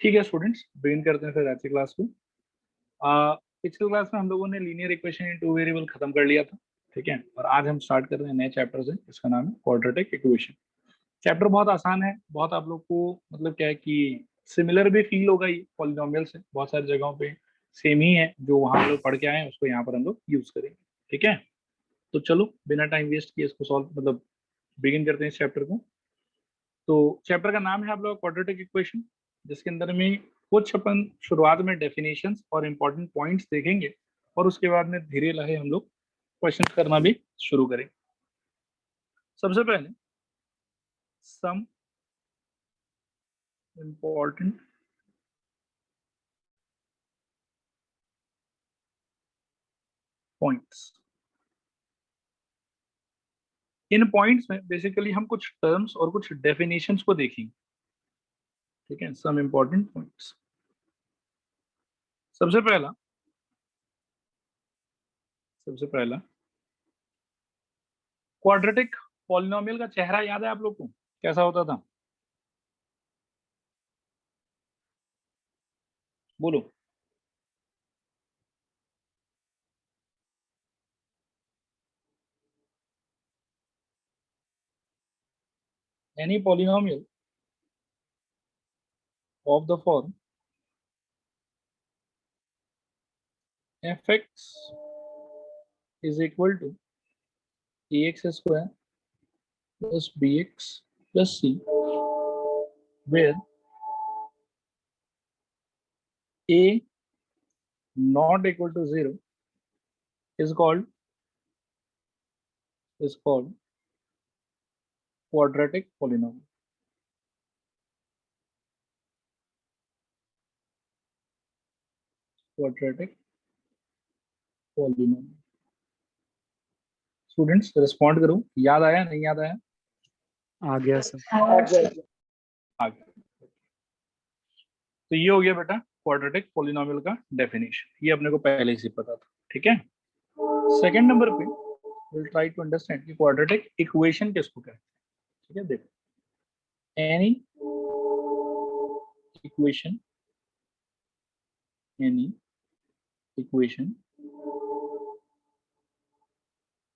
ठीक है students, begin करते हैं फिर आज की क्लास को। पिछले क्लास में हम लोगों ने linear equation in two variable खत्म कर लिया था, ठीक है। और आज हम स्टार्ट कर रहे हैं नए चैप्टर से, इसका नाम है क्वाड्रेटिक इक्वेशन। चैप्टर बहुत आसान है, बहुत आप लोग को मतलब क्या है कि सिमिलर भी फील होगा, ये पॉलिनोमियल से बहुत सारी जगहों पे सेम ही है। जो वहां हम लोग पढ़ के आए हैं उसको यहाँ पर हम लोग यूज करेंगे, ठीक है। तो चलो बिना टाइम वेस्ट किए इसको सॉल्व मतलब बिगिन करते हैं इस चैप्टर को। तो चैप्टर का नाम है आप लोग क्वाड्रेटिक इक्वेशन, जिसके अंदर में कुछ अपन शुरुआत में डेफिनेशंस और इम्पोर्टेंट पॉइंट्स देखेंगे और उसके बाद में धीरे लहे हम लोग क्वेश्चन करना भी शुरू करेंगे। सबसे पहले सम इम्पोर्टेंट पॉइंट्स। इन पॉइंट्स में बेसिकली हम कुछ टर्म्स और कुछ डेफिनेशंस को देखेंगे, ठीक है। Some important points. सबसे पहला क्वाड्रेटिक पॉलिनोमियल का चेहरा याद है आप लोग को, कैसा होता था? बोलो। Any polynomial of the form fx is equal to ax square plus bx plus c, where a not equal to 0 is called quadratic polynomial. Quadratic polynomial. Students respond करो, याद आया नहीं याद आया? आ गया सर। आ गया। तो ये हो गया बेटा क्वाड्रेटिक पॉलिनोमियल का डेफिनेशन, ये अपने को पहले से पता था, ठीक है। सेकंड नंबर पे विल ट्राई टू अंडरस्टैंड कि क्वाड्रेटिक इक्वेशन किसको कहते हैं, ठीक है। देखो, any equation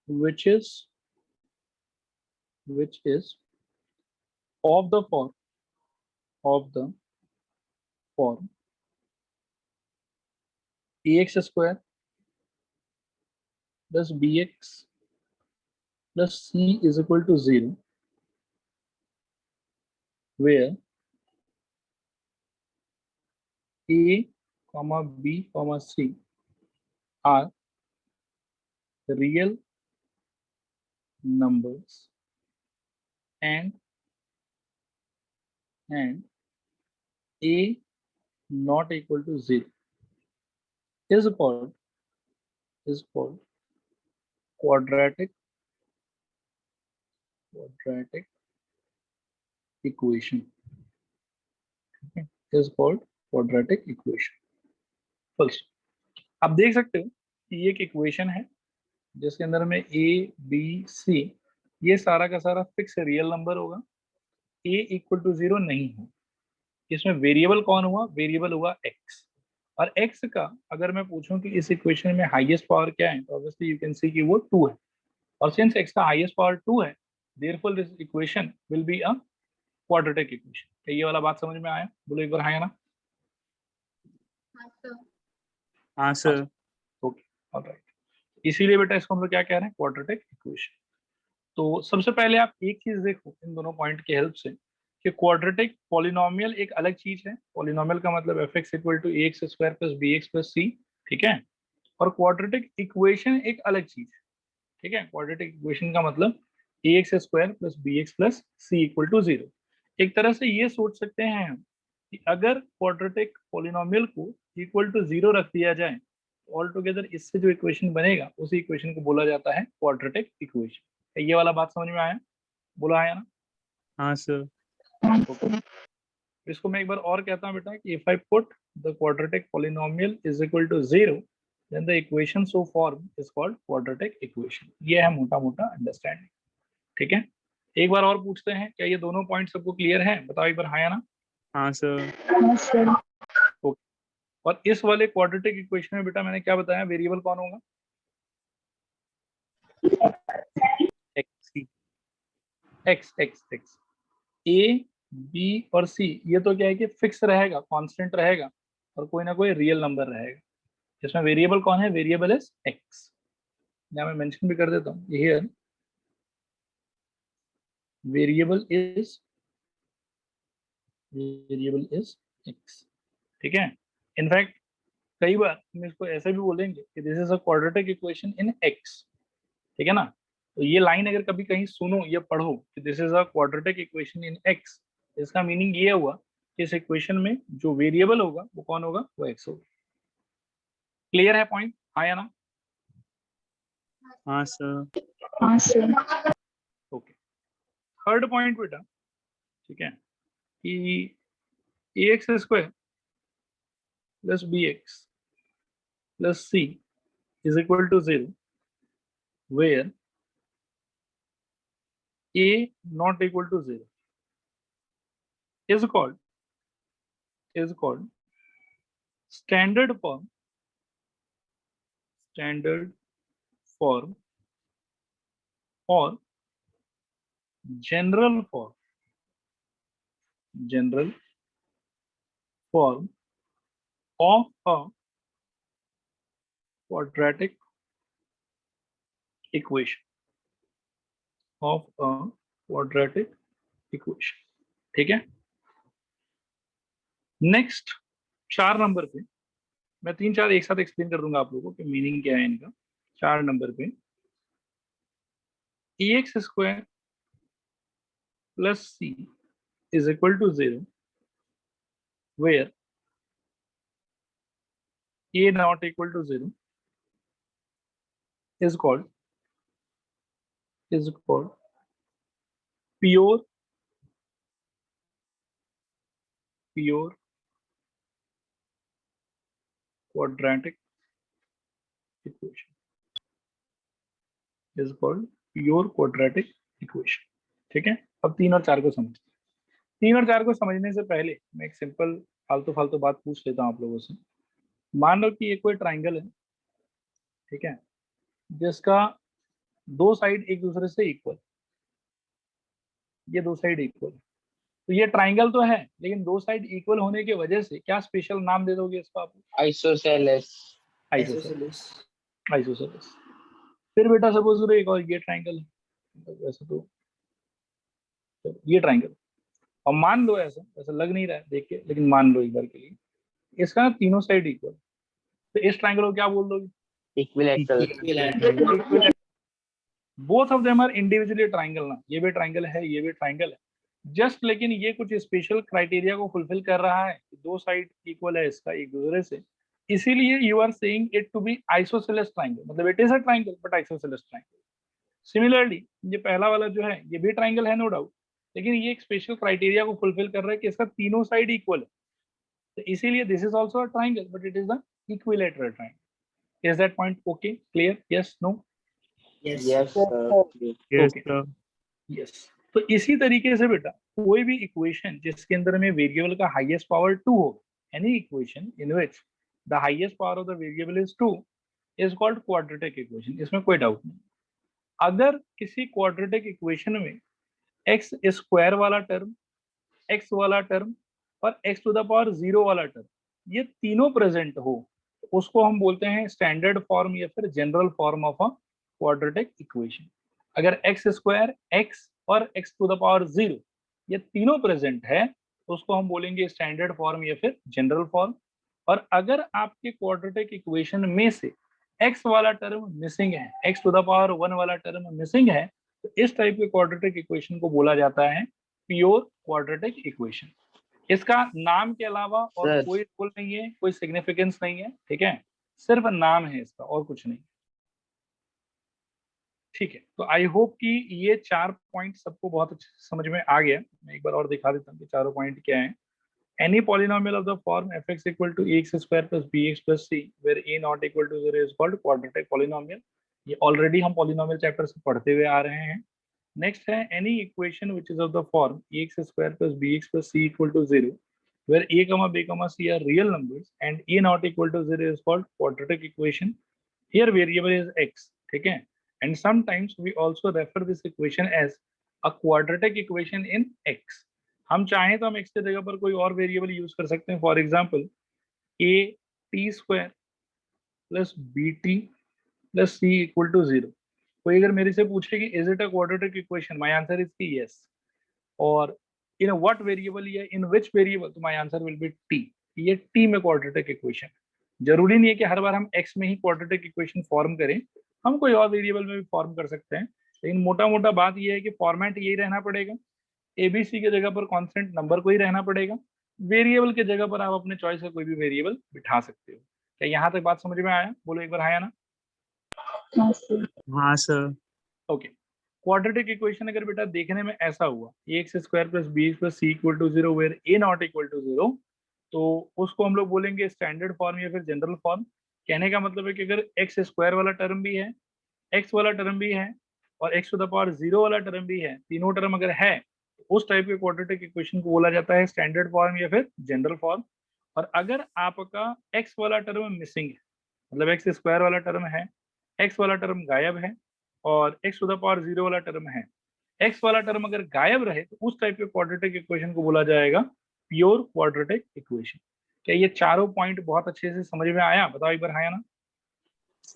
which is of the form ax square plus bx plus c is equal to 0, where a comma b comma c are real numbers and a not equal to 0 is called quadratic equation, okay? is called quadratic equation. Full stop. आप देख सकते हो कि ये एक equation है जिसके अंदर में a b c ये सारा का सारा फिक्स रियल नंबर होगा, a इक्वल टू 0 नहीं हो। इसमें वेरिएबल कौन हुआ? वेरिएबल हुआ x। और x का अगर मैं पूछूं कि इस इक्वेशन में हाईएस्ट पावर क्या है, तो ऑब्वियसली यू कैन सी कि वो 2 है। और सिंस x का हाईएस्ट पावर 2 है, therefore this equation will be a quadratic equation. क्या ये वाला बात समझ में आया? बोलो एक बार हाँ या ना। हाँ सर। Okay, alright. इसीलिए बेटा इसको हम लोग क्या कह रहे हैं? Quadratic equation. तो सबसे पहले आप एक चीज देखो इन दोनों पॉइंट की हेल्प से कि क्वाड्रेटिक पॉलिनोमियल एक अलग चीज है। पॉलिनोमियल का मतलब fx equal to ax square plus bx plus c, ठीक है। और क्वाड्रेटिक इक्वेशन एक अलग चीज है, ठीक है। क्वाड्रेटिक इक्वेशन का मतलब ax square plus bx plus c equal to 0। एक तरह से ये सोच सकते हैं हम कि अगर क्वाड्रेटिक पॉलिनोमियल को इक्वल टू 0 रख दिया जाए, ऑल टुगेदर इससे जो इक्वेशन बनेगा उसी इक्वेशन को बोला जाता है क्वाड्रेटिक इक्वेशन। ये वाला बात समझ में आया? बोला आया ना? हाँ सर। इसको मैं एक बार और कहता हूँ बेटा कि if I put the quadratic polynomial is equal to 0 then the equation so formed is called quadratic equation। ये है मोटा मोटा अंडरस्टैंडिंग, ठीक है। एक बार और पूछते हैं, क्या ये दोनों पॉइंट सबको क्लियर है? बताओ एक बार हाँ या ना। हाँ सर। हाँ सर। और इस वाले क्वाड्रेटिक इक्वेशन में बेटा मैंने क्या बताया, वेरिएबल कौन होगा? X x x x. A b और सी ये तो क्या है कि फिक्स रहेगा, कांस्टेंट रहेगा, और कोई ना कोई रियल नंबर रहेगा। इसमें वेरिएबल कौन है? Variable is x. यहाँ मैं मेंशन भी कर देता हूँ, हियर वेरिएबल इज एक्स। ठीक है। इनफैक्ट कई बार हम इसको ऐसे भी बोलेंगे कि this is a quadratic equation in x. ठीक है ना। तो ये लाइन अगर कभी कहीं सुनो या पढ़ो कि this is a quadratic equation in x, इसका मीनिंग ये हुआ कि इस इक्वेशन में जो वेरिएबल होगा वो कौन होगा? वो एक्स होगा। क्लियर है पॉइंट? हाँ या ना? हाँ सर। हाँ सर। ओके। थर्ड पॉइंट बेटा, ठीक है, कि a x square plus b x plus c is equal to 0 where a not equal to 0 is called standard form or general form of a quadratic equation ठीक है। Next 4 number पे मैं 3-4 एक साथ एक्सप्लेन कर दूंगा आप लोगों को कि मीनिंग क्या है इनका। 4 नंबर पे a x square plus c is equal to 0 where a not equal to 0 is called pure quadratic equation is called pure quadratic equation। ठीक है। अब 3 और 4 को समझते हैं। 3 और 4 को समझने से पहले मैं एक सिंपल फालतू फालतू बात पूछ लेता हूँ आप लोगों से। मान लो कि ये कोई ट्राइंगल है, ठीक है, जिसका दो साइड एक दूसरे से इक्वल, ये दो साइड इक्वल, तो ये ट्राइंगल तो है लेकिन दो साइड इक्वल होने की वजह से क्या स्पेशल नाम दे दोगे इसको आप? आइसोसेलेस। आइसोसेलेस। फिर बेटा सपोज करो एक और ये ट्राइंगल है, मतलब वैसे तो ये ट्राइंगल, और मान लो ऐसा ऐसा लग नहीं रहा है देख के, लेकिन मान लो एक बार के लिए इसका तीनों साइड इक्वल, तो इस ट्राइंगल को क्या बोल दोगे? Equilateral. Both of them are individually triangle ना, ये भी ट्राइंगल है ये भी ट्राइंगल है, जस्ट लेकिन ये कुछ स्पेशल क्राइटेरिया को फुलफिल कर रहा है, दो साइड इक्वल है इसका एक दूसरे से, इसीलिए you are saying it to be isosceles triangle, मतलब it is a triangle but isosceles triangle. Similarly ये पहला वाला जो है ये भी ट्राइंगल है नो डाउट, लेकिन ये एक स्पेशल क्राइटेरिया को फुलफिल कर रहा है कि इसका तीनों साइड इक्वल है, तो इसीलिए this is also a triangle but it is the equilateral triangle. Is that point okay? Clear? Yes no? Yes yes Okay. Sir. Yes. तो इसी तरीके से बेटा कोई भी इक्वेशन जिसके अंदर में वेरिएबल का हाईएस्ट पावर 2 हो, any equation in which the highest power of the variable is 2 is called quadratic equation, इसमें कोई डाउट नहीं। अगर किसी क्वाड्रेटिक इक्वेशन में एक्स स्क्वायर वाला टर्म, एक्स वाला टर्म और एक्स टू द पावर 0 वाला टर्म ये तीनों प्रेजेंट हो, तो उसको हम बोलते हैं स्टैंडर्ड फॉर्म या फिर general form of a quadratic equation. अगर एक्स स्क्वायर, एक्स और एक्स टू द पावर 0 ये तीनों प्रेजेंट है तो उसको हम बोलेंगे स्टैंडर्ड फॉर्म या फिर जनरल फॉर्म। और अगर आपके क्वाड्रेटिक इक्वेशन में से एक्स वाला टर्म मिसिंग है, एक्स टू द पावर 1 वाला टर्म मिसिंग है, तो इस टाइप के क्वाड्रेटिक इक्वेशन को बोला जाता है प्योर क्वाड्रेटिक इक्वेशन। इसका नाम के अलावा और Sir. कोई रोल नहीं है, कोई सिग्निफिकेंस नहीं है, ठीक है, सिर्फ नाम है इसका और कुछ नहीं। ठीक है, तो आई होप कि ये 4 पॉइंट सबको बहुत अच्छे से समझ में आ गया। मैं एक बार और दिखा देता हूँ कि चारों पॉइंट क्या है। Any polynomial of the form fx equal to ax square plus bx plus c where a not equal to 0 is called quadratic polynomial. ये ऑलरेडी हम पॉलिनोमियल चैप्टर से पढ़ते हुए आ रहे हैं। नेक्स्ट है any equation which is of the form ax square plus bx plus c equal to 0 where a comma b comma c are real numbers and a not equal to 0 is called quadratic equation. Here variable is x, ठीक है, and sometimes we also refer this equation as a quadratic equation in x. हम चाहें तो हम x की जगह पर कोई और वेरिएबल यूज कर सकते हैं. For example a t square plus b t plus c equal to 0. कोई अगर मेरे से पूछे कि is it a quadratic equation, my answer is की यस. और इन व्हाट वेरिएबल या इन विच वेरिएबल, तो my answer will be t. ये टी में क्वाड्रेटिक इक्वेशन. जरूरी नहीं है कि हर बार हम एक्स में ही क्वाड्रेटिक इक्वेशन फॉर्म करें, हम कोई और वेरिएबल में भी फॉर्म कर सकते हैं. लेकिन मोटा मोटा बात यह है कि फॉर्मेट यही रहना पड़ेगा. एबीसी की जगह पर कांस्टेंट नंबर को ही रहना पड़ेगा. वेरिएबल की जगह पर आप अपने चॉइस का कोई भी वेरिएबल बिठा सकते हो. क्या यहाँ तक बात समझ में आया? बोलो एक बार हाँ या ना. हाँ सर. हाँ सर. ओके. क्वाड्रेटिक इक्वेशन अगर बेटा देखने में ऐसा हुआ x square plus b x plus c equal to 0 where a not equal to 0, तो उसको हम लोग बोलेंगे स्टैंडर्ड फॉर्म या फिर जनरल फॉर्म. कहने का मतलब है कि अगर एक्स स्क्वायर वाला टर्म भी है, एक्स वाला टर्म भी है और एक्स टू द पावर 0 वाला टर्म भी है, तीनों टर्म अगर है, तो उस टाइप के क्वाड्रेटिक इक्वेशन को बोला जाता है स्टैंडर्ड फॉर्म या फिर जनरल फॉर्म. और अगर आपका एक्स वाला टर्म मिसिंग है, मतलब एक्स स्क्वायर वाला टर्म है, एक्स वाला टर्म गायब है और एक्स टू द पावर 0 वाला टर्म है, एक्स वाला टर्म अगर गायब रहे, तो उस टाइप के क्वाड्रेटिक इक्वेशन को बोला जाएगा प्योर क्वाड्रेटिक इक्वेशन. क्या ये चारों पॉइंट बहुत अच्छे से समझ में आया? बताओ एक बार हाँ या ना.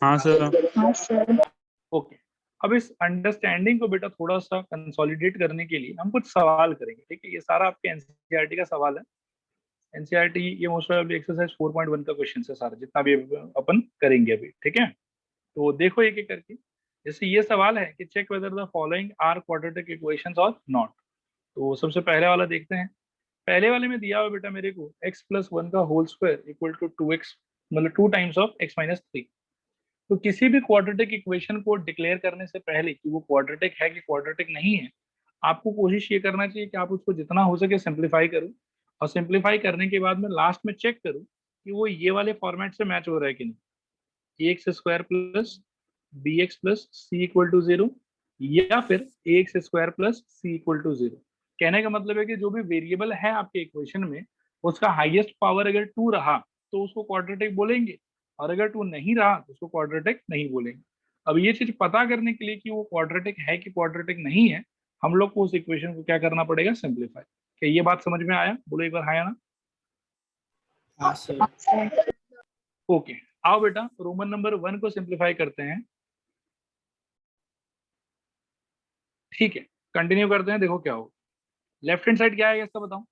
हाँ सर. हाँ सर. ओके. अब इस अंडरस्टैंडिंग को बेटा थोड़ा सा कंसोलिडेट करने के लिए हम कुछ सवाल करेंगे. ठीक है, ये सारा आपके एनसीईआरटी का सवाल है. एनसीईआरटी ये मोस्ट ऑफ एक्सरसाइज 4.1 का क्वेश्चन है सारा, जितना भी अपन करेंगे अभी. ठीक है, तो देखो एक एक करके. जैसे ये सवाल है कि check whether the following are quadratic equations और नॉट. तो सबसे पहले वाला देखते हैं. पहले वाले में दिया हुआ बेटा मेरे को x प्लस 1 का whole square equal to 2x, मतलब 2 टाइम्स ऑफ x माइनस 3. तो किसी भी क्वाड्रेटिक इक्वेशन को डिक्लेयर करने से पहले कि वो क्वाड्रेटिक है कि क्वाड्रेटिक नहीं है, आपको कोशिश ये करना चाहिए कि आप उसको जितना हो सके सिंप्लीफाई करो. और सिंप्लीफाई करने के बाद में लास्ट में चेक करो कि वो ये वाले फॉर्मेट से मैच हो रहा है कि नहीं. X square plus b x plus c equal to 0 या फिर a x square plus c equal to 0. कहने का मतलब है कि जो भी वेरिएबल है आपके इक्वेशन में, उसका हाईएस्ट पावर अगर 2 रहा तो उसको क्वाड्रेटिक बोलेंगे, और अगर 2 नहीं रहा तो उसको क्वाड्रेटिक नहीं बोलेंगे. अब ये चीज पता करने के लिए कि वो क्वाड्रेटिक है कि क्वाड्रेटिक नहीं है, हम लोग को उस इक्वेशन को क्या करना पड़ेगा? सिंप्लीफाई. क्या ये बात समझ में आया? बोलो एक बार हाँ या ना. हाँ सर. हाँ सर. ओके. आओ बेटा रोमन नंबर 1 को सिंप्लीफाई करते हैं. ठीक है, कंटिन्यू करते हैं. देखो क्या होगा. लेफ्ट हैंड साइड क्या है इसका बताओ.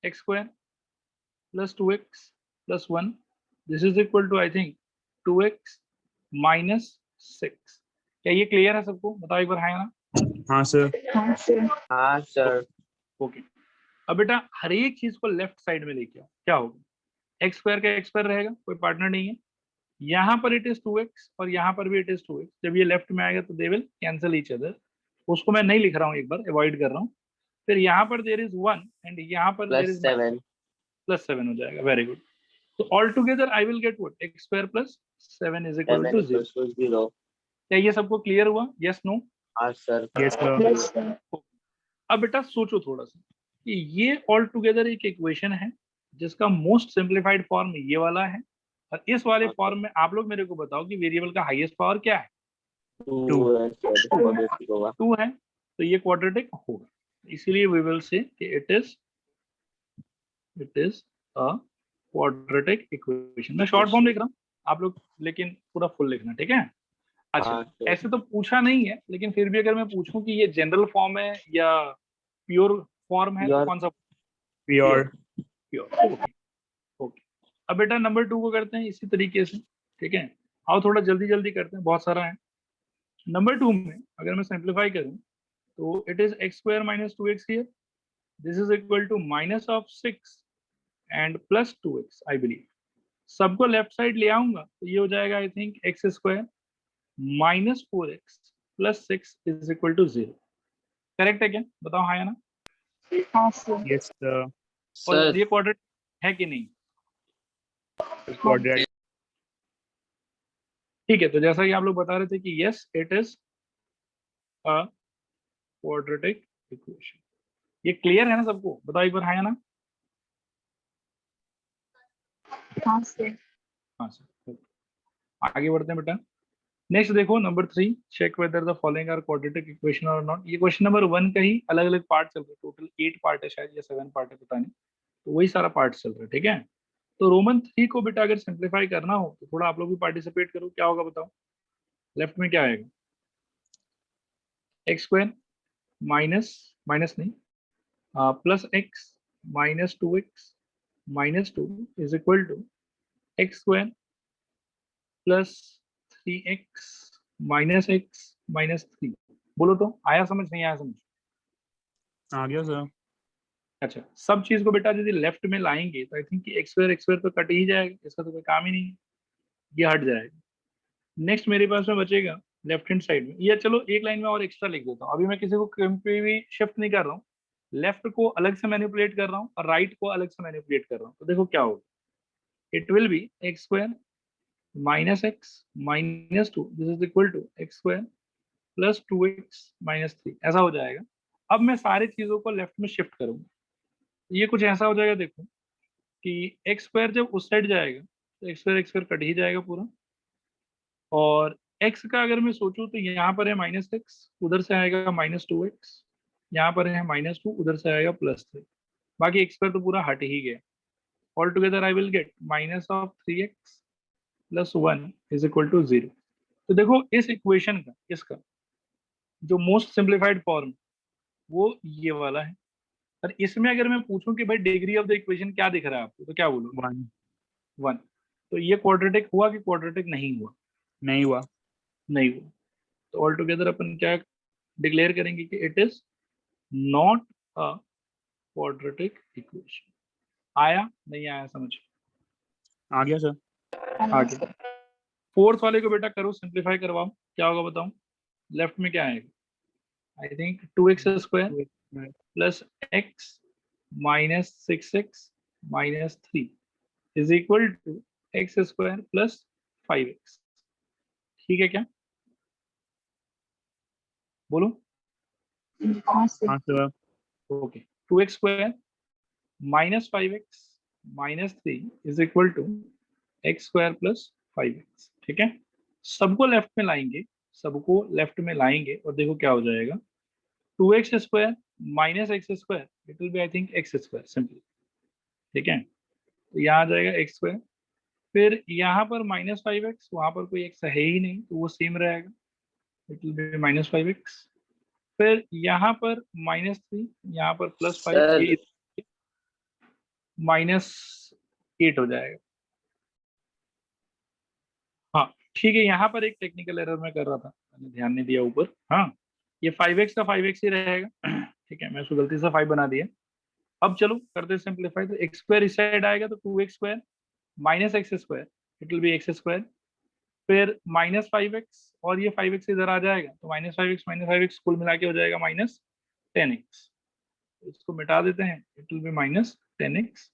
X square plus 2x plus 1, this is equal to I think 2x minus 6. क्या ये क्लियर है सबको? बताओ एक बार हाँ या ना. हाँ सर. हाँ सर. हाँ सर. ओके. अब बेटा हर एक चीज को लेफ्ट साइड में लेके आओ. क्या होगा? एक्स स्क्वायर का एक्स स्क्वायर रहेगा, कोई पार्टनर नहीं है. यहाँ पर इट इज 2x और यहाँ पर भी इट इज 2x. जब ये लेफ्ट में आएगा तो they will cancel each other. उसको मैं नहीं लिख रहा हूँ, एक बार अवॉइड कर रहा हूँ. फिर यहाँ पर देयर इज 1 एंड यहाँ पर देयर प्लस इज 7. प्लस 7 हो जाएगा. Very good. तो all together I will get what? X square plus 7 is equal 7 to equals 0. to 0. क्या ये सबको क्लियर हुआ? Yes no. हाँ sir. Yes sir. Yes sir. अब बेटा सोचो थोड़ा सा कि ये ऑल टुगेदर एक इक्वेशन है जिसका मोस्ट सिंप्लीफाइड फॉर्म ये वाला है, और इस वाले फॉर्म में आप लोग मेरे को बताओ कि वेरिएबल का हाईएस्ट पावर क्या है? 2 है सर. क्वाड्रेटिक होगा. 2 है, तो ये क्वाड्रेटिक होगा. इसीलिए वी विल से कि it is a quadratic equation. मैं शॉर्ट फॉर्म लिख रहा हूँ, आप लोग लेकिन पूरा फुल लिखना. ठीक है. अच्छा, हाँ सर. ऐसे तो पूछा नहीं है, लेकिन फिर भी अगर मैं पूछूं कि ये जनरल फॉर्म है या प्योर फॉर्म है, तो Pure. कौन सा? प्योर. प्योर. ओके. अब बेटा नंबर 2 को करते हैं इसी तरीके से. ठीक है, आओ थोड़ा जल्दी जल्दी करते हैं, बहुत सारा है. नंबर 2 में अगर मैं सिंप्लीफाई करूं तो it is x square minus 2x here. This is equal to minus of 6 and plus 2x I believe. सबको लेफ्ट साइड ले आऊंगा तो ये हो जाएगा I think x square minus 4x plus 6 is equal to 0. Correct है क्या? बताओ हाँ या ना. हाँ सर. Yes sir. और सर. ये क्वाड्रेटिक है कि नहीं? क्वाड्रेटिक. ठीक है, तो जैसा कि आप लोग बता रहे थे कि yes it is a quadratic equation. ये क्लियर है ना सबको? बताओ एक बार हाँ या ना। हाँ सर। हाँ सर। आगे बढ़ते हैं बेटा। नेक्स्ट देखो number 3, check whether the following are quadratic equation और नॉट। ये क्वेश्चन नंबर 1 का ही अलग अलग पार्ट चल रहे हैं, टोटल 8 पार्ट है शायद या 7 पार्ट है पता नहीं, तो वही सारा पार्ट चल रहा है। ठीक है, तो रोमन 3 को बेटा अगर सिंप्लीफाई करना हो तो थोड़ा आप लोग भी पार्टिसिपेट करो। क्या होगा बताओ? लेफ्ट में क्या आएगा? एक्स स्क्वायर माइनस, माइनस नहीं, plus x minus 2x minus 2 is equal to x square plus 3x minus x minus 3। बोलो तो आया समझ, नहीं आया समझ? आ गया सर। अच्छा, सब चीज को बेटा यदि लेफ्ट में लाएंगे तो आई थिंक एक्स स्क्वायर तो कट ही जाएगा, इसका तो कोई काम ही नहीं है, ये हट जाएगा। नेक्स्ट मेरे पास में बचेगा लेफ्ट हैंड साइड में, ये चलो एक लाइन में और एक्स्ट्रा लिख देता हूँ। अभी मैं किसी को कहीं पे भी शिफ्ट नहीं कर रहा हूँ, लेफ्ट को अलग से मैनिपुलेट कर रहा हूँ और राइट को अलग से मैनिपुलेट कर रहा हूँ। तो देखो क्या होगा, it will be x square minus x minus 2 this is equal to x square plus 2x minus 3, ऐसा हो जाएगा। अब मैं सारी चीजों को लेफ्ट में शिफ्ट करूंगा, ये कुछ ऐसा हो जाएगा देखो कि एक्स स्क्वायर जब उस साइड जाएगा तो एक्स स्क्वायर कट ही जाएगा पूरा, और x का अगर मैं सोचूं तो यहाँ पर है माइनस एक्स, उधर से आएगा माइनस 2x, यहाँ पर है माइनस 2, उधर से आएगा प्लस 3, बाकी x स्क्वायर तो पूरा हट ही गया। All together I will get minus of 3x plus 1 is equal to 0। तो देखो इस इक्वेशन का, इसका जो मोस्ट सिंप्लीफाइड फॉर्म वो ये वाला है। और इसमें अगर मैं पूछूं कि भाई डिग्री ऑफ द इक्वेशन क्या दिख रहा है आपको, तो क्या बोलो? 1 1। तो ये क्वाड्रेटिक हुआ कि क्वाड्रेटिक नहीं हुआ? नहीं हुआ। नहीं हुआ। तो ऑल टुगेदर अपन क्या डिक्लेयर करेंगे कि it is not a quadratic equation. आया नहीं आया समझ? आ गया सर। हाँ आगे सर। फोर्थ वाले को बेटा करो, सिंप्लीफाई करवाओ, क्या होगा बताओ? लेफ्ट में क्या आएगा? I think 2x square plus x minus 6x minus 3 is equal to x square plus 5x। ठीक है क्या? बोलो। हाँ सर। हाँ sir. Okay, 2x square minus 5x minus 3 is equal to x square plus 5x। ठीक है, सबको left में लाएंगे, सबको लेफ्ट में लाएंगे और देखो क्या हो जाएगा, 2x square minus x square it will be I think x square simply. ठीक है, तो यहाँ आ जाएगा एक्स स्क्वायर, फिर यहाँ पर माइनस 5x, वहां पर कोई एक्स है ही नहीं तो वो सेम रहेगा, it will be minus 5x। फिर यहाँ पर माइनस 3, यहाँ पर प्लस 5, सर ये माइनस 8 हो जाएगा। हाँ ठीक है, यहाँ पर एक टेक्निकल एरर मैं कर रहा था, मैंने ध्यान नहीं दिया ऊपर। हाँ, ये 5x का 5x ही रहेगा। ठीक है, मैं उसको गलती से 5 बना दिया। अब चलो करते सिंप्लीफाई, तो एक्स स्क्वायर इस साइड आएगा तो 2x square minus x square it will be x square, फिर माइनस 5x और ये 5x इधर आ जाएगा तो माइनस 5x कुल मिला के हो जाएगा माइनस 10x। इसको मिटा देते हैं, it will be minus 10x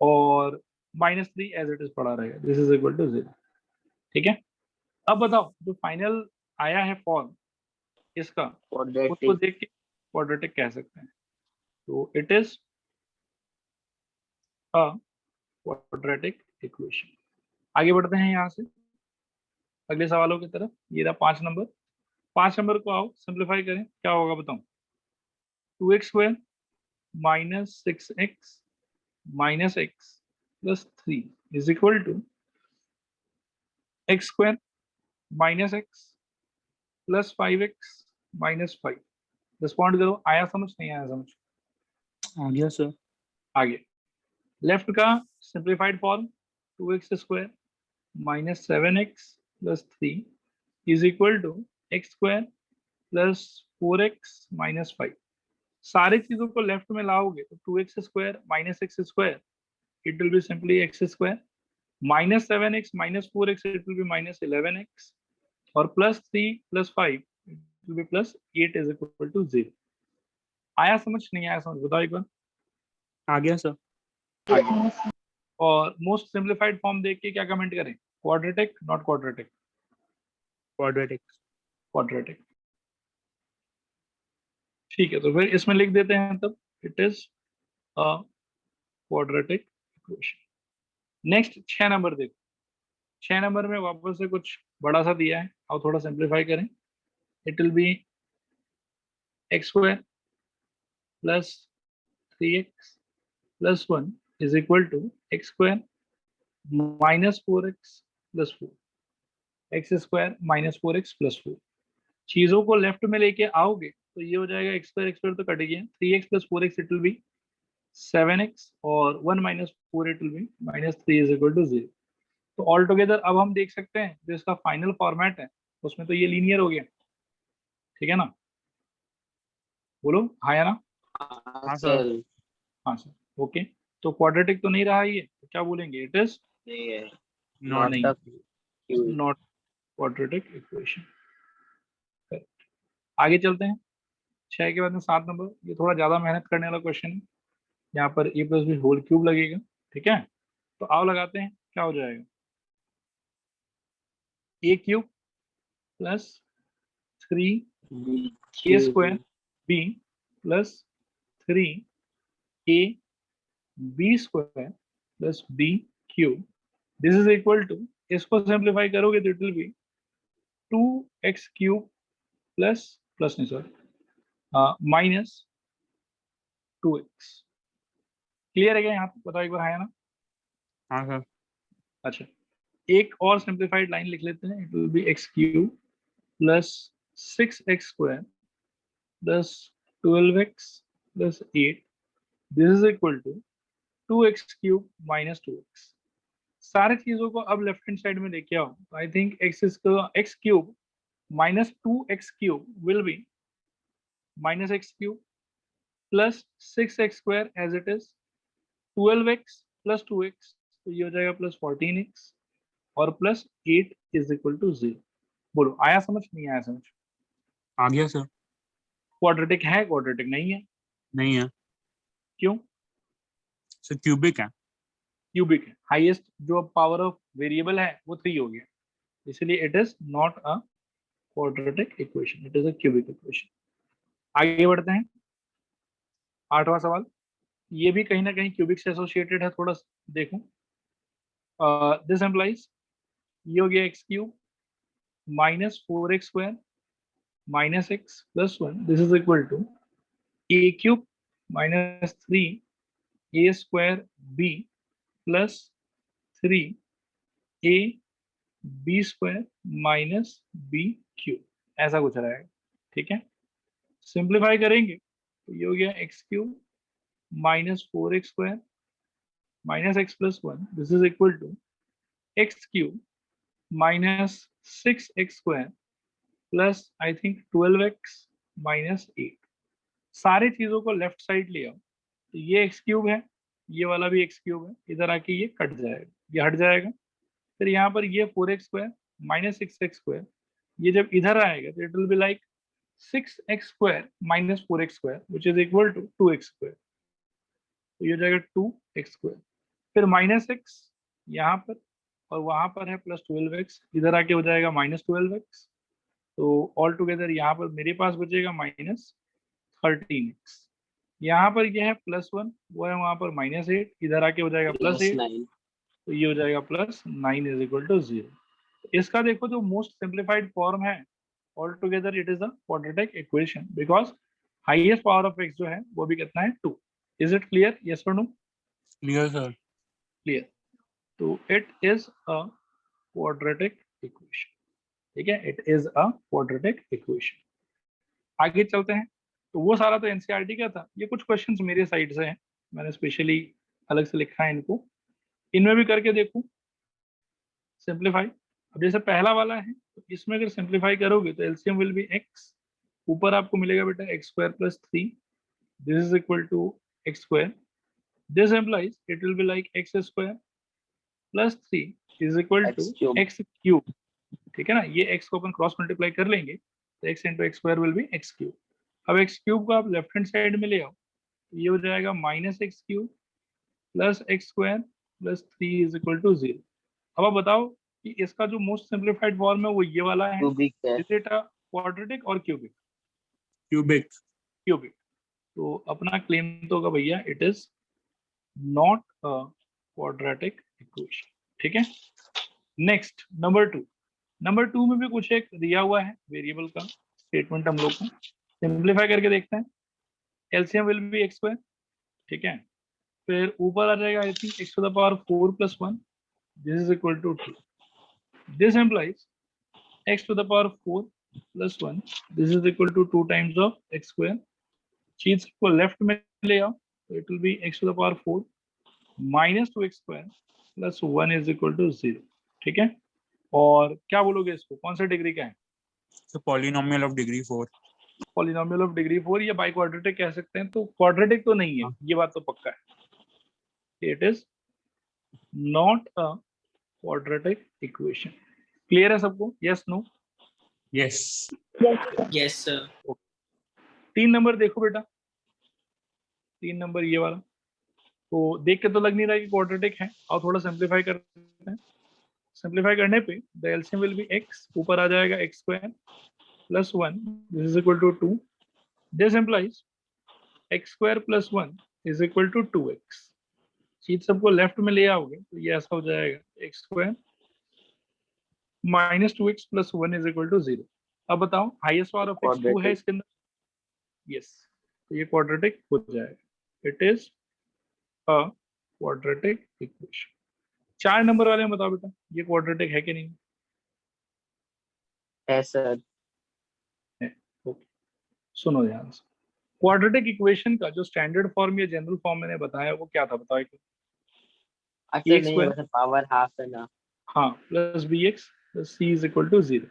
और माइनस 3 एज इट इज पड़ा रहेगा, दिस इज इक्वल टू 0। ठीक है, अब बताओ जो फाइनल आया है फॉर्म इसका, उसको क्वाड्रेटिक देख के क्वाड्रेटिक कह सकते हैं। तो it is a quadratic equation. आगे बढ़ते हैं यहाँ से अगले सवालों की तरफ। ये रहा 5 नंबर। 5 नंबर को आओ सिंप्लीफाई करें, क्या होगा बताओ? 2x square minus 6x minus x plus 3 is equal to x square minus x plus 5x minus 5। Respond करो, आया समझ नहीं आया समझ? आ गया सर। आगे लेफ्ट का simplified form 2x square minus 7x plus 3 is equal to x square plus 4x minus 5। सारी चीजों को लेफ्ट में लाओगे तो 2x square minus x square it will be simply x square, minus 7x minus 4x it will be minus 11x और plus 3 plus 5 it will be plus 8 is equal to 0। आया समझ नहीं आया समझ बताओ एक बार? आ गया सर। आगे हाँ सर। और मोस्ट सिंप्लीफाइड फॉर्म देख के क्या कमेंट करें? Quadratic not quadratic? Quadratic. Quadratic. ठीक है, तो फिर इसमें लिख देते हैं तब it is a quadratic equation. Next 6 number देखो, 6 नंबर में वापस से कुछ बड़ा सा दिया है, और थोड़ा सिंप्लीफाई करें। It will be x square plus 3x plus 1 is equal to x square minus 4x plus 4, x square minus 4x plus 4। चीजों को लेफ्ट में लेके आओगे तो ये हो जाएगा एक्स स्क्वायर तो कट गया, 3x plus 4x it will B 7x, और 1 minus 4 it will be minus 3 is equal to 0। तो ऑल टुगेदर अब हम देख सकते हैं जो इसका फाइनल फॉर्मेट है उसमें तो ये लीनियर हो गया, ठीक है ना? बोलो हाँ या ना? हाँ सर। हाँ सर, ओके। तो क्वाड्रेटिक तो नहीं रहा ये, तो क्या बोलेंगे? इट इज नहीं है। नॉट नहीं, Not the not quadratic equation. आगे चलते हैं, 6 के बाद में 7 नंबर। ये थोड़ा ज्यादा मेहनत करने वाला क्वेश्चन है। यहाँ पर ए प्लस बी होल क्यूब लगेगा, ठीक है? तो आओ लगाते हैं, क्या हो जाएगा? A cube plus 3 a square b plus 3 a b square plus b cube, this is equal to, इसको सिंप्लीफाई करोगे तो it will be 2x cube plus plus नहीं सॉरी माइनस 2x। क्लियर है क्या यहाँ पे? बताओ एक बार, है ना? हाँ सर। अच्छा, एक और सिंप्लीफाइड लाइन लिख लेते हैं। It will be x cube plus 6x square plus 12x plus 8, this is equal to 2x cube minus 2x। सारे चीजों को अब लेफ्ट हैंड साइड में लेके आओ। I think x cube minus 2x cube will be minus x cube plus 6x square as it is 12x plus 2x, तो ये हो जाएगा प्लस 14x, और प्लस 8 इज इक्वल टू 0। बोलो आया समझ, नहीं आया समझ? आ गया सर। क्वाड्रेटिक है, क्वाड्रेटिक नहीं है? नहीं है क्यों? सर, क्यूबिक है। क्यूबिक है। हाईएस्ट जो पावर ऑफ वेरिएबल है वो 3 हो गया, इसलिए it is not a quadratic equation, it is a cubic equation. आगे बढ़ते हैं, 8वां सवाल। ये भी कहीं ना कहीं क्यूबिक से एसोसिएटेड है, थोड़ा देखो। दिस एम्प्लाइज, ये हो गया x cube minus 4x square minus x plus 1, this is equal to a cube minus 3 a square b plus 3 a b square minus b cube, ऐसा कुछ रहेगा, ठीक है? सिंप्लीफाई करेंगे तो ये हो गया x cube minus 4x square minus x plus 1, this is equal to x cube minus 6x square plus I think 12x minus 8। सारे चीजों को लेफ्ट साइड ले आओ, तो ये एक्स क्यूब है, ये वाला भी एक्स क्यूब है, इधर आके ये कट जाएगा, ये हट जाएगा। फिर यहाँ पर ये 4x square minus 6x square, ये जब इधर आएगा तो it will be like 6x square minus 4x square which is equal to 2x square, तो ये हो जाएगा 2x स्क्वायर। फिर माइनस x यहाँ पर, और वहां पर है प्लस 12x, इधर आके हो जाएगा माइनस 12x। तो ऑल टुगेदर यहाँ पर मेरे पास बचेगा माइनस 13x। यहाँ पर ये है प्लस 1, वो है वहां पर माइनस 8, इधर आके हो जाएगा प्लस 8, 9 तो ये हो जाएगा प्लस 9 इज इक्वल टू 0। इसका देखो जो मोस्ट सिंप्लीफाइड फॉर्म है, all together it is a quadratic equation because highest power of x जो है वो भी कितना है? 2। Is it clear? यस और नो? Clear sir. क्लियर। तो it is a quadratic equation, ठीक है? It is a quadratic equation. आगे चलते हैं। तो वो सारा तो एनसीईआरटी का था, ये कुछ क्वेश्चंस मेरे साइड से हैं, मैंने स्पेशली अलग से लिखा है इनको, इनमें भी करके देखूं सिंप्लीफाई। अब जैसे पहला वाला है, तो इसमें अगर सिंप्लीफाई करोगे तो एलसीएम विल बी एक्स, ऊपर आपको मिलेगा बेटा x square plus 3, this is equal to x square, this implies it will be like x square plus 3 is equal to x cube x cube, ठीक है ना? ये एक्स को अपन क्रॉस मल्टीप्लाई कर लेंगे तो x into x square will be x cube. अब x cube को आप लेफ्ट हैंड साइड में ले आओ, तो ये हो जाएगा minus x cube plus x square plus 3 is equal to 0। अब आप बताओ कि इसका जो मोस्ट सिंप्लीफाइड फॉर्म है वो ये वाला है, cubic है। इज इट अ क्वाड्रेटिक और क्यूबिक? क्यूबिक। क्यूबिक। तो अपना क्लेम तो होगा भैया it is not a quadratic equation, ठीक है। नेक्स्ट नंबर टू में भी कुछ एक दिया हुआ है वेरिएबल का स्टेटमेंट, हम लोग को सिंप्लीफाई करके देखते हैं। LCM will be x square, ठीक है। फिर ऊपर आ जाएगा I think x to the power 4 + 1, this is equal to 2। This implies x to the power 4 plus 1, this is equal to 2 times of x square। चीज को लेफ्ट में ले आओ तो it will be x to the power 4 minus 2x square plus 1 is equal to 0, ठीक है। और क्या बोलोगे इसको, कौन सा डिग्री का है? Sir polynomial of degree 4। Polynomial of degree 4 या बाई क्वाड्रेटिक कह सकते हैं। तो क्वाड्रेटिक तो नहीं है, हाँ। ये बात तो पक्का है, it is not a quadratic equation. Clear है सबको? Yes no? Yes Yes, sir. 3 number देखो बेटा, 3 नंबर ये वाला, तो देख के तो लग नहीं रहा है कि क्वाड्रेटिक है। और थोड़ा सिंप्लीफाई करते हैं। सिंप्लीफाई करने पे the LCM will be x, ऊपर आ जाएगा x square plus 1, this is equal to 2। This implies x square plus 1 is equal to 2x। चीज सबको लेफ्ट में ले आओगे तो ये ऐसा हो जाएगा x square minus 2x plus 1 is equal to 0। अब बताओ हाईएस्ट पावर ऑफ x 2 है इसके अंदर, यस, तो ये क्वाड्रेटिक हो जाएगा, it is a quadratic equation. 4 number वाले में बताओ बेटा, ये क्वाड्रेटिक है कि नहीं? Yes, sir. ओके, सुनो ध्यान से। क्वाड्रेटिक इक्वेशन का जो स्टैंडर्ड फॉर्म या जनरल फॉर्म मैंने बताया वो क्या था, बताओ एक। अच्छा Ax नहीं, square, वैसे पावर हाफ है ना। हाँ, plus b x plus c is equal to 0।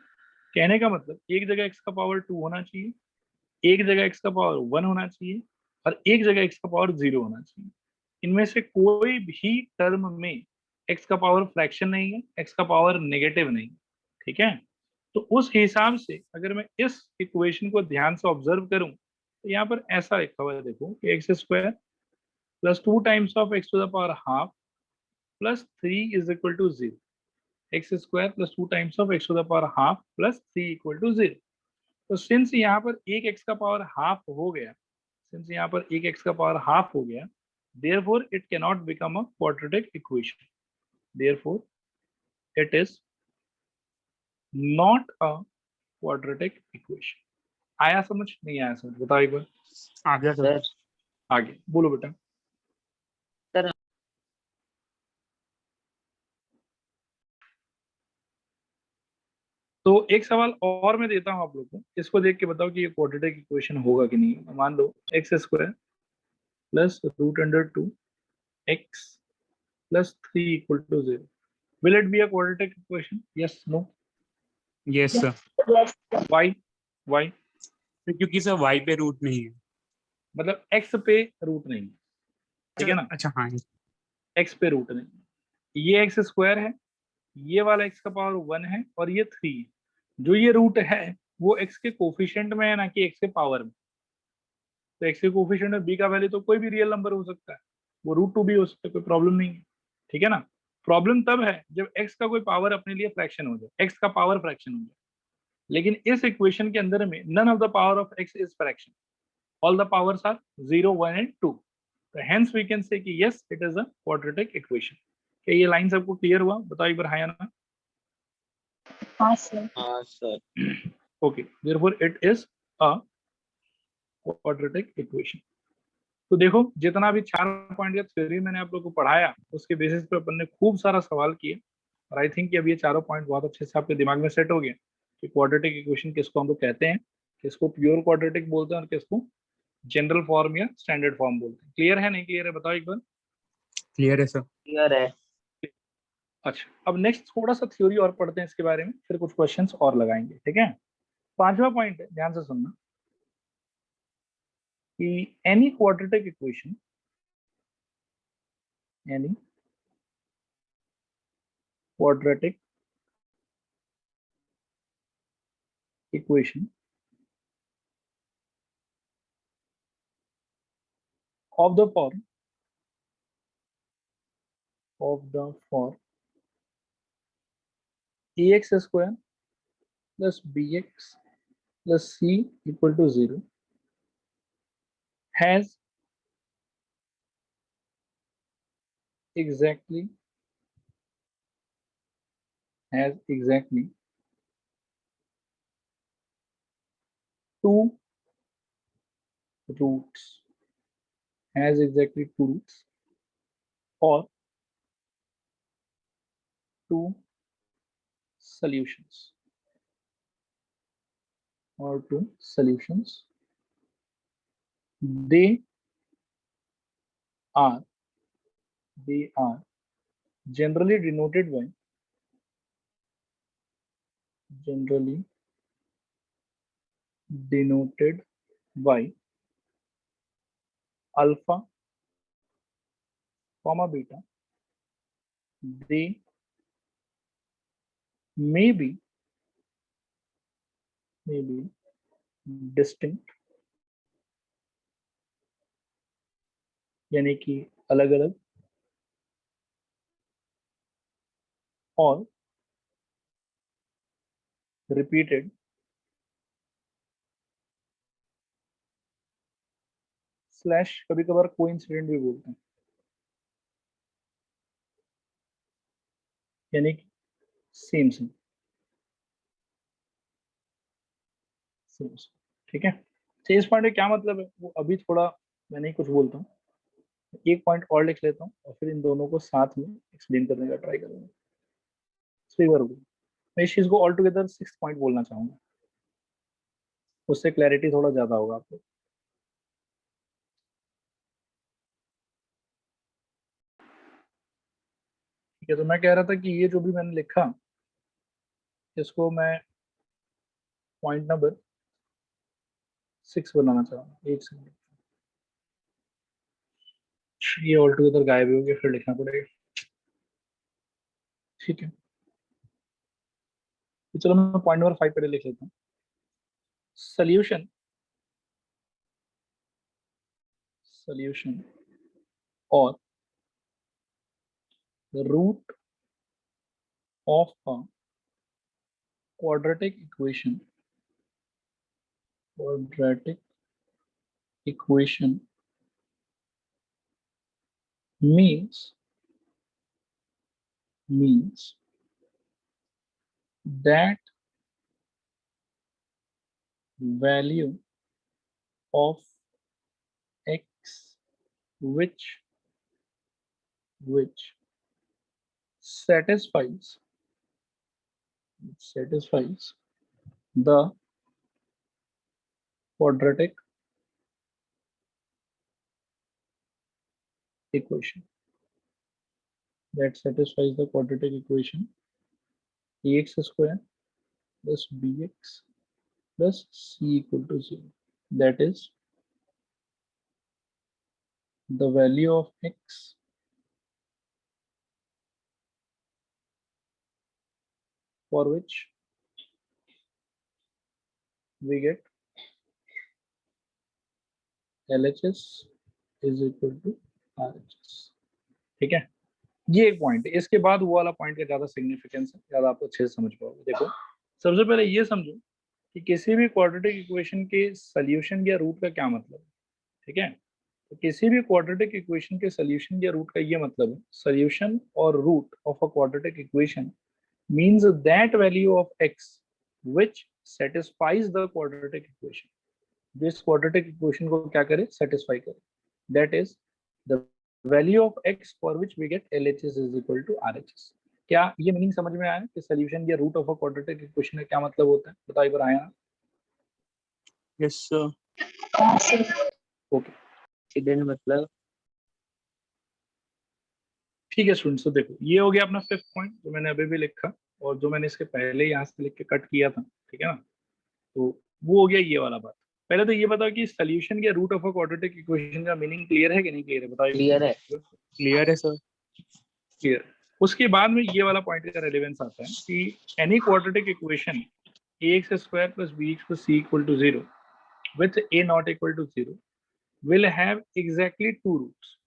कहने का मतलब एक जगह x का पावर 2 होना चाहिए, एक जगह x का पावर 1 होना चाहिए, और एक जगह x का पावर 0 होना चाहिए। इनमें से कोई भी टर्म में x का पावर फ्रैक्शन नहीं है, x का पावर नेगेटिव नहीं, ठीक है। तो उस हिसाब से अगर मैं इस इक्वेशन को ध्यान से ऑब्जर्व करूं तो यहाँ पर ऐसा लिखा हुआ है, देखो कि x square plus 2 times of x to the power half plus 3 is equal to 0। X square plus 2 times of x to the power half plus 3 equal to 0। तो सिंस यहाँ पर एक x का पावर हाफ हो गया, since यहाँ पर एक x का पावर हाफ हो गया, therefore it cannot become a quadratic equation, therefore it is not a quadratic equation। आया समझ? नहीं आया समझ? बताओ एक बार। आ गया सर। सर आगे बोलो बेटा। सर तो एक सवाल और मैं देता हूं आप लोग को, इसको देख के बताओ कि ये क्वाड्रेटिक इक्वेशन होगा कि नहीं। मान लो x square plus root under 2 x plus 3 equal to 0, will it be a quadratic equation? Yes no? Yes sir. Yes, why? क्योंकि सर वाई पे रूट नहीं है। मतलब एक्स पे रूट नहीं, ठीक है ना, अच्छा हाँ। एक्स पे रूट नहीं। ये एक्स स्क्वायर है, ये वाला एक्स का पावर 1 है, और ये 3 है। जो ये रूट है वो एक्स के कोफिशिएंट में है, ना कि एक्स के पावर में। तो एक्स के कोफिशिएंट में बी का वैल्यू तो कोई भी रियल नंबर हो सकता है, वो √2 भी हो सकता है, कोई प्रॉब्लम नहीं है, ठीक है ना। प्रॉब्लम तब है जब एक्स का कोई पावर अपने लिए फ्रैक्शन हो जाए, एक्स का पावर फ्रैक्शन हो जाए। लेकिन इस इक्वेशन के अंदर में none of the power of x is fraction, all the powers are 0, 1 and 2, so hence we can say कि yes it is a quadratic equation। क्या ये लाइन सबको क्लियर हुआ? बताओ एक बार हाँ या ना। हाँ sir। हाँ sir. okay, therefore it is a quadratic equation। तो देखो जितना भी 4 पॉइंट का थ्योरी मैंने आप लोग को पढ़ाया उसके बेसिस पे अपन ने खूब सारा सवाल किए, और आई थिंक कि अब ये चारों पॉइंट बहुत अच्छे से आपके दिमाग में सेट हो गए कि क्वाड्रेटिक इक्वेशन किसको हम लोग कहते हैं, किसको प्योर क्वाड्रेटिक बोलते हैं और किसको जनरल फॉर्म या स्टैंडर्ड फॉर्म बोलते हैं। क्लियर है नहीं क्लियर है? बताओ एक बार। क्लियर है सर। क्लियर है। अच्छा, अब नेक्स्ट थोड़ा सा थ्योरी और पढ़ते हैं इसके बारे में, फिर कुछ क्वेश्चंस और लगाएंगे, ठीक है। 5वां पॉइंट है, ध्यान से सुनना, कि any quadratic equation, any quadratic equation of the form ax square plus bx plus c equal to 0 has exactly two roots, has exactly two roots or two solutions, they are generally denoted by alpha comma beta. They may be distinct, यानी कि अलग अलग, और repeated slash कभी कभार coincident भी बोलते हैं, यानी कि सेम सेम। ठीक है, तो इस पॉइंट में क्या मतलब है वो अभी थोड़ा मैं नहीं कुछ बोलता हूँ, एक पॉइंट और लिख लेता हूँ और फिर इन दोनों को साथ में एक्सप्लेन करने का ट्राई करूंगा। मैं इस चीज को ऑल टुगेदर 6 पॉइंट बोलना चाहूंगा, उससे क्लैरिटी थोड़ा ज्यादा होगा आपको। ठीक है, तो मैं कह रहा था कि ये जो भी मैंने लिखा इसको मैं पॉइंट नंबर 6 बनाना चाहूंगा। एक सेकंड, ये ऑल टुगेदर गायब हो गया, फिर लिखना पड़ेगा। ठीक है, तो चलो मैं पॉइंट नंबर 5 पहले लिख लेता हूँ। solution or the root of a quadratic equation means that value of x which satisfies the quadratic equation, ax square plus bx plus c equal to 0. That is the value of x for which we get LHS is equal to RHS। ठीक है, ये एक point है। इसके बाद वो वाला point का ज्यादा सिग्निफिकेंस है, ज्यादा आप अच्छे से समझ पाओगे। देखो, सबसे पहले ये समझो कि किसी भी क्वाड्रेटिक इक्वेशन के सॉल्यूशन या रूट का क्या मतलब है। ठीक है, तो किसी भी क्वाड्रेटिक इक्वेशन के सॉल्यूशन या रूट का ये मतलब है, सॉल्यूशन और root of a quadratic equation means that value of x which satisfies the quadratic equation, this quadratic equation को क्या करे, satisfy करे, that is the value of x for which we get LHS is equal to RHS। क्या ये meaning समझ में आया कि सॉल्यूशन या root of a quadratic equation का क्या मतलब होता है? बताओ एक बार, आया? Yes sir. ओके, एक्सीडेंट मतलब ठीक है स्टूडेंट्स, तो देखो ये हो गया अपना 5th पॉइंट जो मैंने अभी भी लिखा और जो मैंने इसके पहले यहाँ से लिख के कट किया था। ठीक है ना, तो वो हो गया ये वाला बात। पहले तो ये बताओ कि सॉल्यूशन या root of a quadratic equation का मीनिंग क्लियर है कि नहीं क्लियर है? बताओ। क्लियर है। क्लियर है सर। क्लियर। उसके बाद में ये वाला पॉइंट का रेलेवेंस आता है कि any quadratic equation ax square plus bx plus c equal to 0 with a not equal to 0 will have exactly two roots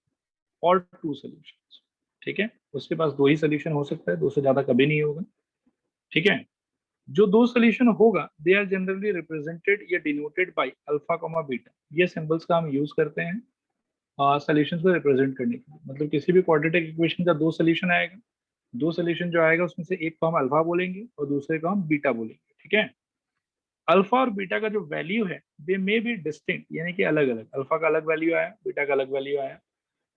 or two solutions। ठीक है, उसके पास दो ही सोल्यूशन हो सकता है, दो से ज्यादा कभी नहीं होगा। ठीक है, जो दो सोल्यूशन होगा दे आर जनरली रिप्रेजेंटेड या denoted by alpha comma beta. ये सिंबल्स का हम यूज करते हैं सोल्यूशन को रिप्रेजेंट करने के लिए। मतलब किसी भी क्वाड्रेटिक इक्वेशन का दो सोल्यूशन आएगा, दो सोल्यूशन जो आएगा उसमें से एक को हम अल्फा बोलेंगे और दूसरे को हम बीटा बोलेंगे, ठीक है। अल्फा और बीटा का जो वैल्यू है दे मे बी डिस्टिंक्ट, यानी कि अलग अलग, अल्फा का अलग वैल्यू आया, बीटा का अलग वैल्यू आया,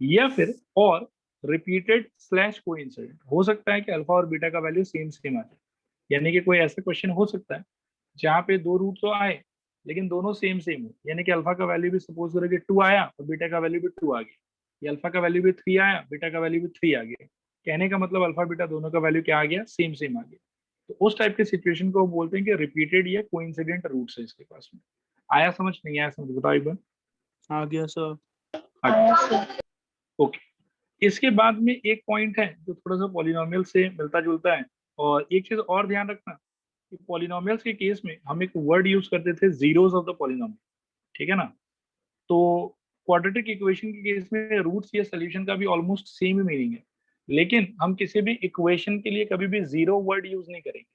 या फिर और रिपीटेड स्लैश कोइंसिडेंट। हो सकता है कि अल्फा और बीटा का वैल्यू सेम सेम आ जाए, यानी कि कोई ऐसा क्वेश्चन हो सकता है जहाँ पे दो रूट तो आए लेकिन दोनों सेम सेम हो, यानी कि अल्फा का वैल्यू भी सपोज करो कि 2 आया और बीटा का वैल्यू भी 2 आ गया, या अल्फा का वैल्यू भी 3 आया, बीटा का वैल्यू भी 3 आ गया। कहने का मतलब अल्फा बीटा दोनों का वैल्यू क्या आ गया, सेम सेम आ गया। तो उस टाइप के सिचुएशन को बोलते हैं कि रिपीटेड या कोइंसिडेंट रूट्स है इसके पास में। आया समझ, नहीं आया समझ, बताओ एक बार। आ गया सर। आया सर। ओके, इसके बाद में एक पॉइंट है जो थोड़ा सा पॉलिनोमियल से मिलता जुलता है, और एक चीज और ध्यान रखना कि पॉलिनोमियल्स के केस में हम एक वर्ड यूज करते थे, जीरोस ऑफ द पॉलिनोमियल, ठीक है ना। तो क्वाड्रेटिक इक्वेशन के केस में रूट्स या सोल्यूशन का भी ऑलमोस्ट सेम ही मीनिंग है, लेकिन हम किसी भी इक्वेशन के लिए कभी भी जीरो वर्ड यूज नहीं करेंगे।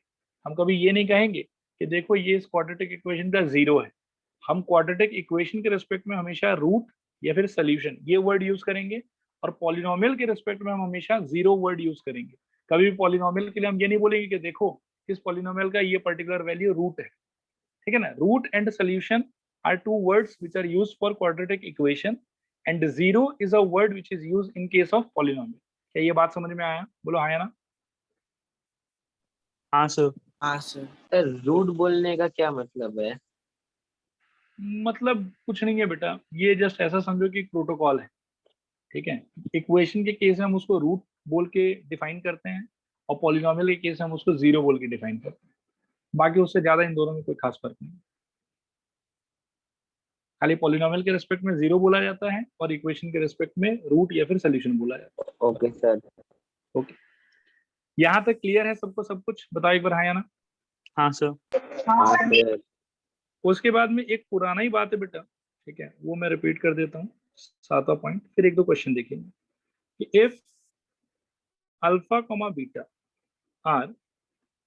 हम कभी ये नहीं कहेंगे कि देखो ये इस क्वाड्रेटिक इक्वेशन का जीरो है। हम क्वाड्रेटिक इक्वेशन के रिस्पेक्ट में हमेशा रूट या फिर सोल्यूशन ये वर्ड यूज करेंगे, और पॉलिनोमियल के रिस्पेक्ट में हम हमेशा जीरो वर्ड यूज करेंगे। कभी भी पॉलिनोमियल के लिए हम ये नहीं बोलेंगे कि देखो इस पॉलिनोमियल का ये पर्टिकुलर वैल्यू रूट है, ठीक है ना। Root and solution are two words which are used for quadratic equation and zero is a word which is used in case of polynomial। क्या ये बात समझ में आया, बोलो हाँ या ना। हाँ सर। हाँ सर रूट बोलने का क्या मतलब है? मतलब कुछ नहीं है बेटा, ये जस्ट ऐसा समझो कि प्रोटोकॉल है, ठीक है। इक्वेशन के केस में हम उसको रूट बोल के डिफाइन करते हैं, और पॉलिनोमियल के केस में हम उसको जीरो बोल के डिफाइन करते हैं। बाकी उससे ज्यादा इन दोनों में कोई खास फर्क नहीं है। खाली पॉलिनोमियल के रिस्पेक्ट में जीरो बोला जाता है और इक्वेशन के रिस्पेक्ट में रूट या फिर सोल्यूशन बोला जाता है। Okay sir. ओके, यहाँ तक क्लियर है सबको सब कुछ, बताओ एक बार हाँ या ना। हाँ सर। हाँ हाँ सर। सर। उसके बाद में एक पुराना ही बात है बेटा, ठीक है, वो मैं रिपीट कर देता हूँ, 7वां पॉइंट, फिर एक दो क्वेश्चन देखेंगे कि if alpha comma beta are,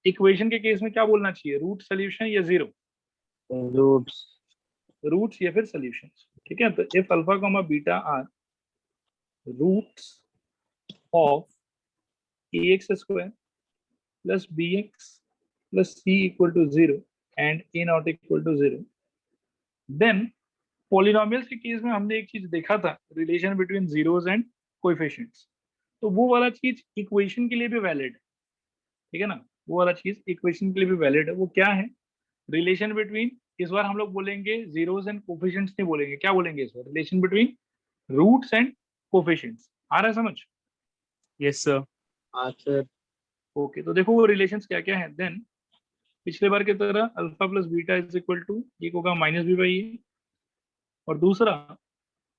equation के केस में क्या बोलना चाहिए, रूट सोल्यूशन या जीरो, रूट्स। रूट्स या फिर सोल्यूशन, ठीक है। तो if alpha comma beta are roots of ax square plus bx plus c equal to zero and a not equal to zero, then polynomials के केस में हमने एक चीज देखा था, relation between zeros and coefficients. तो वो वाला चीज इक्वेशन के लिए भी वैलिड है, ठीक है ना। वो वाला चीज इक्वेशन के लिए भी वैलिड है। वो क्या है, रिलेशन बिटवीन, इस बार हम लोग बोलेंगे जीरोस एंड कोएफिशिएंट्स नहीं बोलेंगे, क्या बोलेंगे इस बार, relation between roots and coefficients. आ रहा है समझ। Yes sir. हाँ सर। ओके, तो देखो वो रिलेशंस क्या क्या है। देन पिछले बार की तरह alpha plus beta is equal to, एक होगा माइनस बी बाई ए, और दूसरा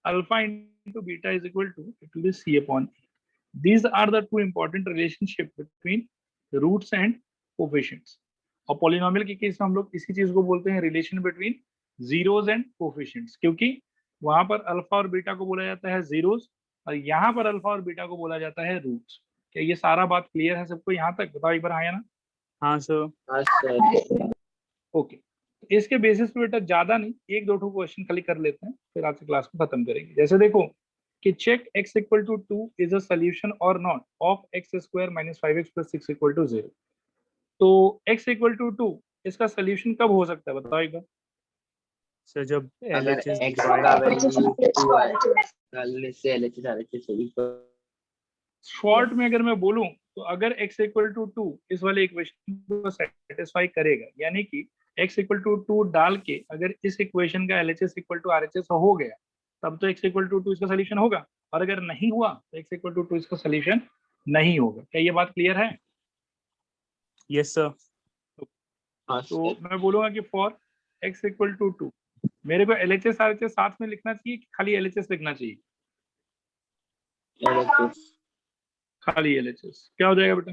alpha into beta is equal to it will be c upon a. These are the two important relationship between roots and coefficients। और polynomial के case में हम लोग इसी चीज को बोलते हैं relation between zeros and coefficients, क्योंकि वहां पर अल्फा और बीटा को बोला जाता है जीरोस, और यहाँ पर अल्फा और बीटा को बोला जाता है रूट्स। क्या ये सारा बात क्लियर है सबको यहाँ तक, बताओ एक बार आया ना। हाँ सर। हाँ सर। ओके, इसके बेसिस पे बेटा ज्यादा नहीं, एक दो क्वेश्चन खाली कर लेते हैं, फिर आज की क्लास को खत्म करेंगे। जैसे देखो कि check x equal to 2 is a solution और not of x square minus 5x plus 6 equal to 0। तो x इक्वल टू 2 इसका सोल्यूशन कब हो सकता है, बताओ एक बार। सर जब अगर LHS x डिवाइड का LHS वैल्यू 2 और है, LHS। डालने से LHS RHS सभी को। शॉर्ट में अगर मैं बोलूं तो अगर x इक्वल टू 2 इस वाले इक्वेशन को सेटिस्फाई करेगा, यानी कि x इक्वल टू 2 डाल के अगर इस इक्वेशन का LHS इक्वल टू RHS हो गया, तब तो x इक्वल टू 2 इसका सोल्यूशन होगा, और अगर नहीं हुआ तो x इक्वल टू 2 इसका सोल्यूशन नहीं होगा। क्या ये बात क्लियर है। Yes sir. हाँ तो सर। मैं बोलूंगा कि फॉर x इक्वल टू 2 मेरे को LHS RHS साथ में लिखना चाहिए कि खाली LHS लिखना चाहिए, LHS। खाली LHS। क्या हो जाएगा बेटा,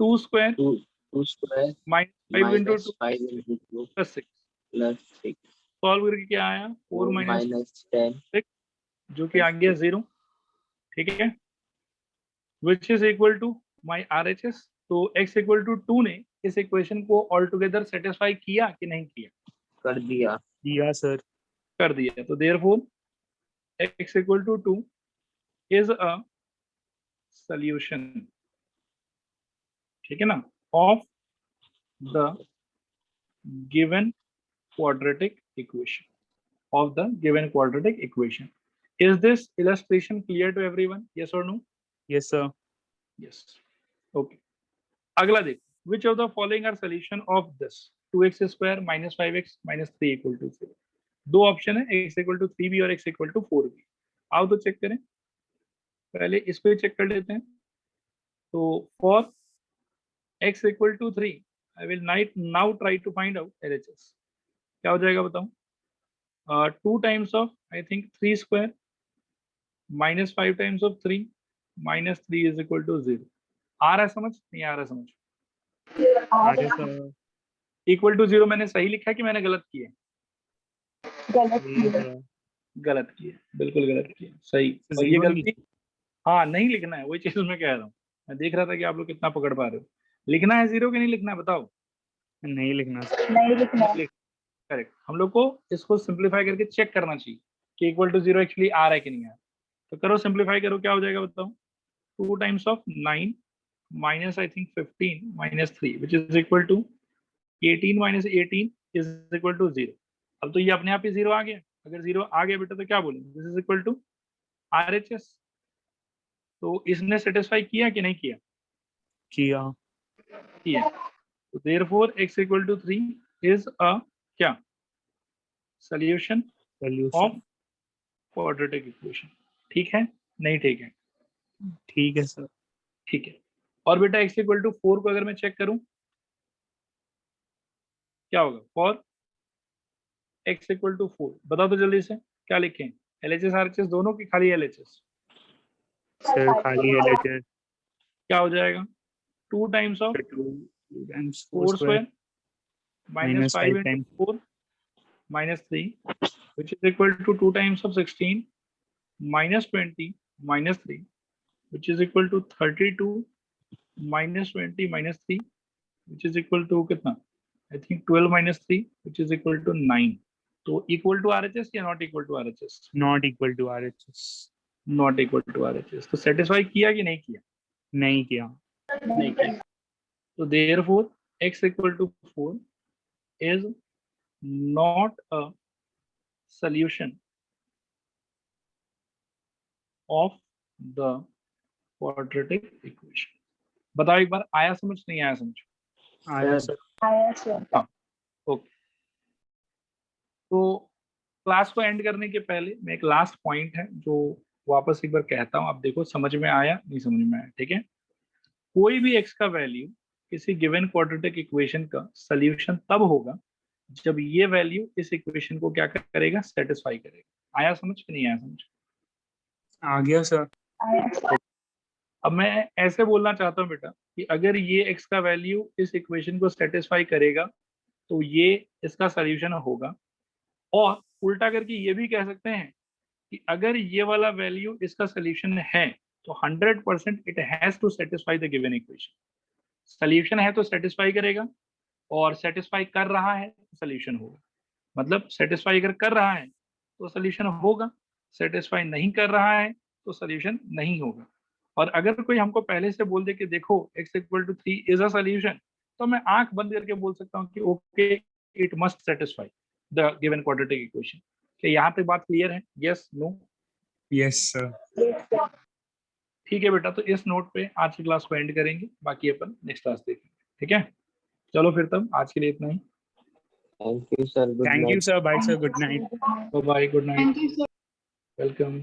2 square 2 square minus 5 into minus 2 5 into 2 plus 6, plus 6 solve करके क्या आया 4 माइनस माइनस 10 6, जो कि आ गया 0, ठीक है, which is equal to my RHS तो x इक्वल टू 2 ने इस इक्वेशन को ऑल टुगेदर सेटिस्फाई किया कि नहीं किया? कर दिया। दिया सर। कर दिया। तो therefore x equal to 2 is a solution, ठीक है ना, of the given quadratic equation, of the given quadratic equation. Is this illustration clear to everyone? Yes or no? Yes sir. Yes. Okay. अगला देखो, which of the following are solution of this 2x square minus 5x minus 3 equal to 0? दो option है, x equal to 3b और x equal to 4b. आओ तो check करें, पहले इस पे चेक कर लेते हैं। तो for x equal to 3 I will now try to find out LHS. क्या हो जाएगा बताओ? 2 times of I think 3 square minus 5 times of 3 minus 3 is equal to 0. आ रहा है समझ? नहीं आ रहा समझ? आगे सर। इक्वल टू 0 मैंने सही लिखा है कि मैंने गलत किया? गलत। गलत किया, बिल्कुल गलत किया। सही। तो और ये 0 नहीं गलती हाँ नहीं लिखना है, वही चीज मैं कह रहा हूँ। मैं देख रहा था कि आप लोग कितना पकड़ पा रहे हो। लिखना है 0 कि नहीं लिखना है बताओ? नहीं लिखना सर। नहीं लिखना। करेक्ट। हम लोग को इसको सिंप्लीफाई करके चेक करना चाहिए कि इक्वल टू 0 एक्चुअली आ रहा है कि नहीं आ रहा। तो करो, सिंप्लीफाई करो, क्या हो जाएगा बताओ? 2 times of 9 minus I think 15 minus 3 which is equal to 18 minus 18 is equal to 0. अब तो ये अपने आप ही 0 आ गया। अगर 0 आ गया बेटा तो क्या बोलेंगे? This is equal to RHS। तो इसने सेटिस्फाई किया कि नहीं किया? किया। किया। तो therefore x equal to 3 is a क्या? solution solution. of quadratic equation। ठीक है? नहीं ठीक है? ठीक है सर। ठीक है। और बेटा x इक्वल टू 4 को अगर मैं चेक करूं क्या होगा? फॉर x इक्वल टू 4 बता दो जल्दी से, क्या लिखें? LHS RHS दोनों की खाली LHS? सर खाली LHS। क्या हो जाएगा? 2 times of 2 times 4 4 square minus minus 5 5 into times 4 minus 3 which is equal to 2 times of 16 minus 20 minus 3 which is equal to 32 minus 20 minus 3 which is equal to कितना? I think 12 minus 3 which is equal to 9. तो equal to RHS या not equal to RHS? not equal to RHS। Not equal to RHS। तो satisfy किया कि नहीं किया? नहीं किया। नहीं किया। तो therefore x equal to 4 is not a solution of the quadratic equation। बताओ एक बार, आया समझ नहीं आया समझ? आया सर। आया सर। ओके। तो क्लास को एंड करने के पहले मैं एक लास्ट पॉइंट है जो वापस एक बार कहता हूं, आप देखो समझ में आया नहीं समझ में आया। ठीक है? कोई भी x का वैल्यू किसी गिवन क्वाड्रेटिक इक्वेशन का सॉल्यूशन तब होगा जब ये वैल्यू इस इक्वेशन को क्या करेगा? सेटिस्फाई करेगा। आया समझ कि नहीं आया समझ? आ गया सर। आया सर। अब मैं ऐसे बोलना चाहता हूँ बेटा कि अगर ये x का वैल्यू इस इक्वेशन को सेटिस्फाई करेगा तो ये इसका सॉल्यूशन होगा। और उल्टा करके ये भी कह सकते हैं कि अगर ये वाला वैल्यू इसका सॉल्यूशन है तो 100% it has to satisfy the given equation. Solution है तो सेटिस्फाई करेगा, और सेटिस्फाई कर रहा है तो सॉल्यूशन होगा। मतलब सेटिस्फाई अगर कर रहा है तो सॉल्यूशन होगा, सेटिस्फाई नहीं कर रहा है तो सॉल्यूशन नहीं होगा। और अगर कोई हमको पहले से बोल दे कि देखो x equal to 3 is a solution, तो मैं आंख बंद करके बोल सकता हूँ कि okay it must satisfy the given quadratic equation. क्या यहाँ पे बात क्लियर है? Yes no? Yes sir. ठीक है बेटा, तो इस नोट पे आज की क्लास को एंड करेंगे, बाकी अपन नेक्स्ट क्लास देखेंगे। ठीक है? चलो फिर तब आज के लिए इतना ही। Thank you sir. Good thank you night. Sir. Bye sir. Good night. Bye, good night, thank you sir. Welcome.